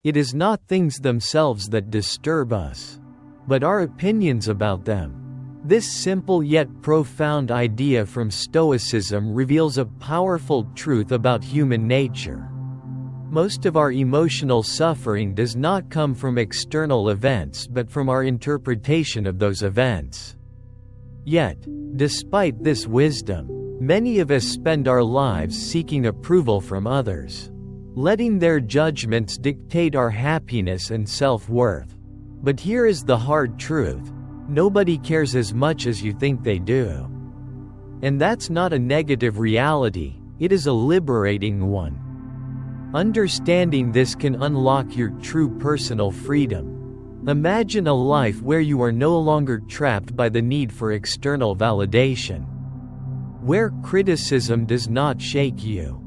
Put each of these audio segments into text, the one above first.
It is not things themselves that disturb us, but our opinions about them. This simple yet profound idea from Stoicism reveals a powerful truth about human nature. Most of our emotional suffering does not come from external events but from our interpretation of those events. Yet, despite this wisdom, many of us spend our lives seeking approval from others, letting their judgments dictate our happiness and self-worth. But here is the hard truth: nobody cares as much as you think they do. And that's not a negative reality, it is a liberating one. Understanding this can unlock your true personal freedom. Imagine a life where you are no longer trapped by the need for external validation, where criticism does not shake you,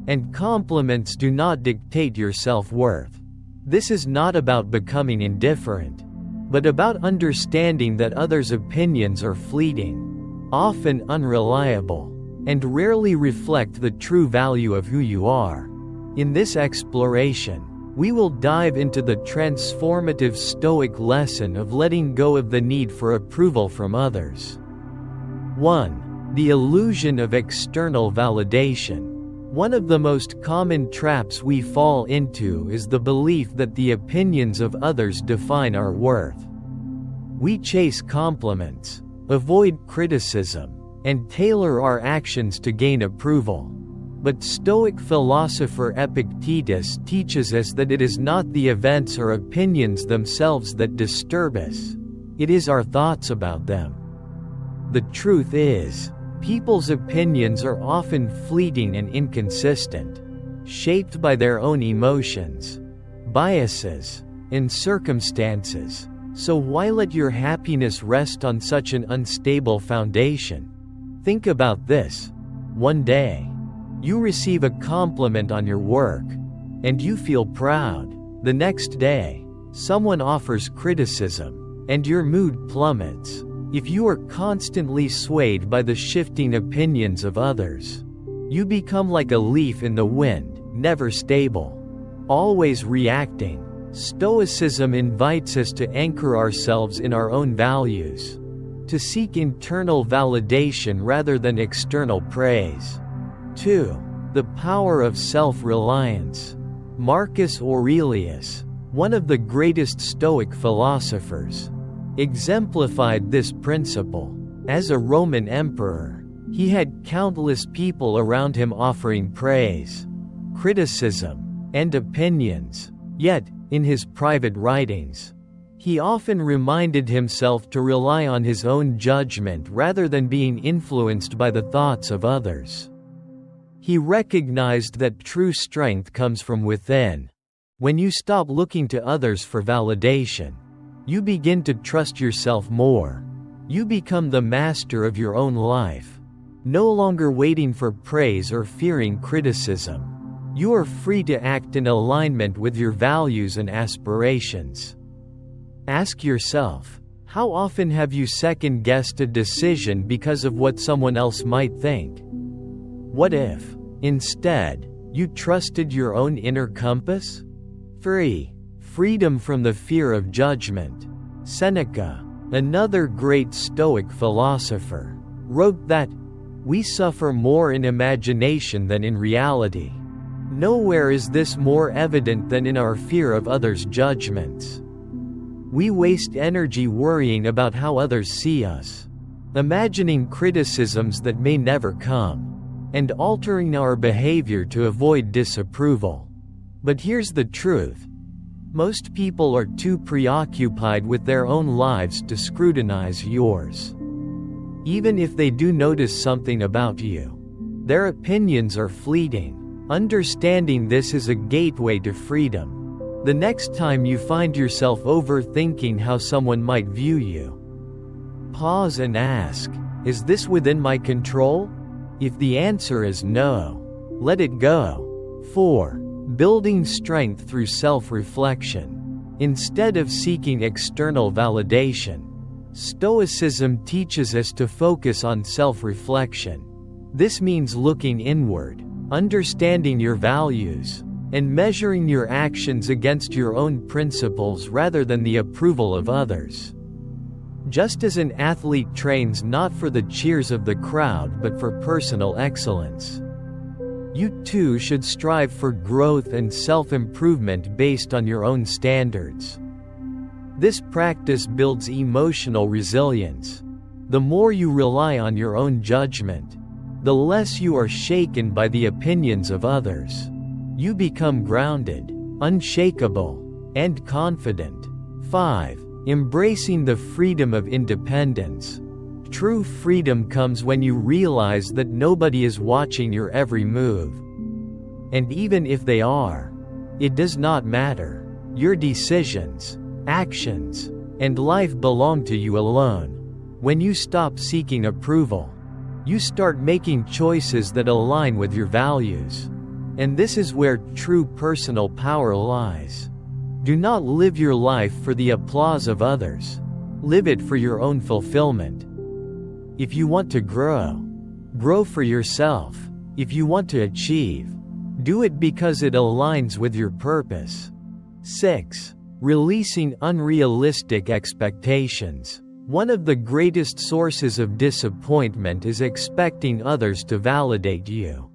and compliments do not dictate your self-worth. This is not about becoming indifferent, but about understanding that others' opinions are fleeting, often unreliable, and rarely reflect the true value of who you are. In this exploration, we will dive into the transformative Stoic lesson of letting go of the need for approval from others. 1. The illusion of external validation. One of the most common traps we fall into is the belief that the opinions of others define our worth. We chase compliments, avoid criticism, and tailor our actions to gain approval. But Stoic philosopher Epictetus teaches us that it is not the events or opinions themselves that disturb us. It is our thoughts about them. The truth is, people's opinions are often fleeting and inconsistent, shaped by their own emotions, biases, and circumstances. So why let your happiness rest on such an unstable foundation? Think about this. One day, you receive a compliment on your work, and you feel proud. The next day, someone offers criticism, and your mood plummets. If you are constantly swayed by the shifting opinions of others, you become like a leaf in the wind, never stable, always reacting. Stoicism invites us to anchor ourselves in our own values, to seek internal validation rather than external praise. 2. The power of self-reliance. Marcus Aurelius, one of the greatest Stoic philosophers, exemplified this principle. As a Roman emperor, he had countless people around him offering praise, criticism, and opinions. Yet, in his private writings, he often reminded himself to rely on his own judgment rather than being influenced by the thoughts of others. He recognized that true strength comes from within. When you stop looking to others for validation, you begin to trust yourself more. You become the master of your own life, no longer waiting for praise or fearing criticism. You are free to act in alignment with your values and aspirations. Ask yourself, how often have you second-guessed a decision because of what someone else might think? What if, instead, you trusted your own inner compass? 3. Freedom from the fear of judgment. Seneca, another great Stoic philosopher, wrote that, "We suffer more in imagination than in reality." Nowhere is this more evident than in our fear of others' judgments. We waste energy worrying about how others see us, imagining criticisms that may never come, and altering our behavior to avoid disapproval. But here's the truth. Most people are too preoccupied with their own lives to scrutinize yours. Even if they do notice something about you, their opinions are fleeting. Understanding this is a gateway to freedom. The next time you find yourself overthinking how someone might view you, pause and ask, is this within my control? If the answer is no, let it go. 4. Building strength through self-reflection. Instead of seeking external validation, Stoicism teaches us to focus on self-reflection. This means looking inward, understanding your values, and measuring your actions against your own principles rather than the approval of others. Just as an athlete trains not for the cheers of the crowd but for personal excellence, you too should strive for growth and self-improvement based on your own standards. This practice builds emotional resilience. The more you rely on your own judgment, the less you are shaken by the opinions of others. You become grounded, unshakable, and confident. 5. Embracing the freedom of independence. True freedom comes when you realize that nobody is watching your every move. And even if they are, it does not matter. Your decisions, actions, and life belong to you alone. When you stop seeking approval, you start making choices that align with your values. And this is where true personal power lies. Do not live your life for the applause of others. Live it for your own fulfillment. If you want to grow for yourself. If you want to achieve, do it because it aligns with your purpose. 6. Releasing unrealistic expectations. One of the greatest sources of disappointment is expecting others to validate you.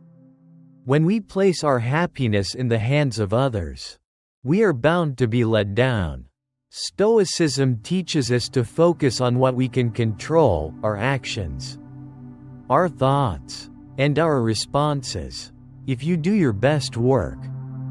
When we place our happiness in the hands of others, we are bound to be let down. Stoicism teaches us to focus on what we can control: our actions, our thoughts, and our responses. If you do your best work,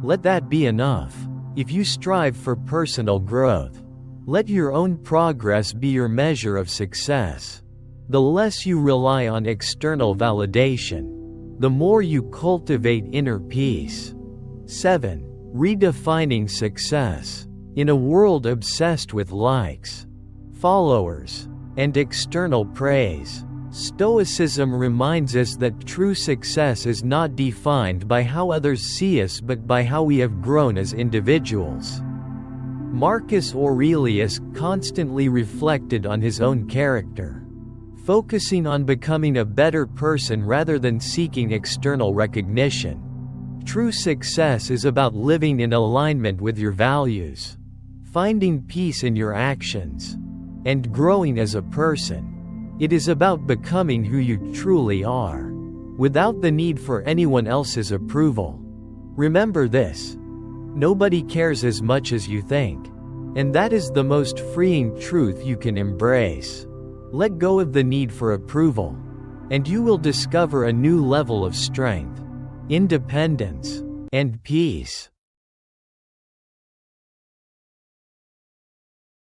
let that be enough. If you strive for personal growth, let your own progress be your measure of success. The less you rely on external validation, the more you cultivate inner peace. 7. Redefining success. In a world obsessed with likes, followers, and external praise, Stoicism reminds us that true success is not defined by how others see us but by how we have grown as individuals. Marcus Aurelius constantly reflected on his own character, focusing on becoming a better person rather than seeking external recognition. True success is about living in alignment with your values, finding peace in your actions, and growing as a person. It is about becoming who you truly are, without the need for anyone else's approval. Remember this: nobody cares as much as you think, and that is the most freeing truth you can embrace. Let go of the need for approval, and you will discover a new level of strength, independence, and peace.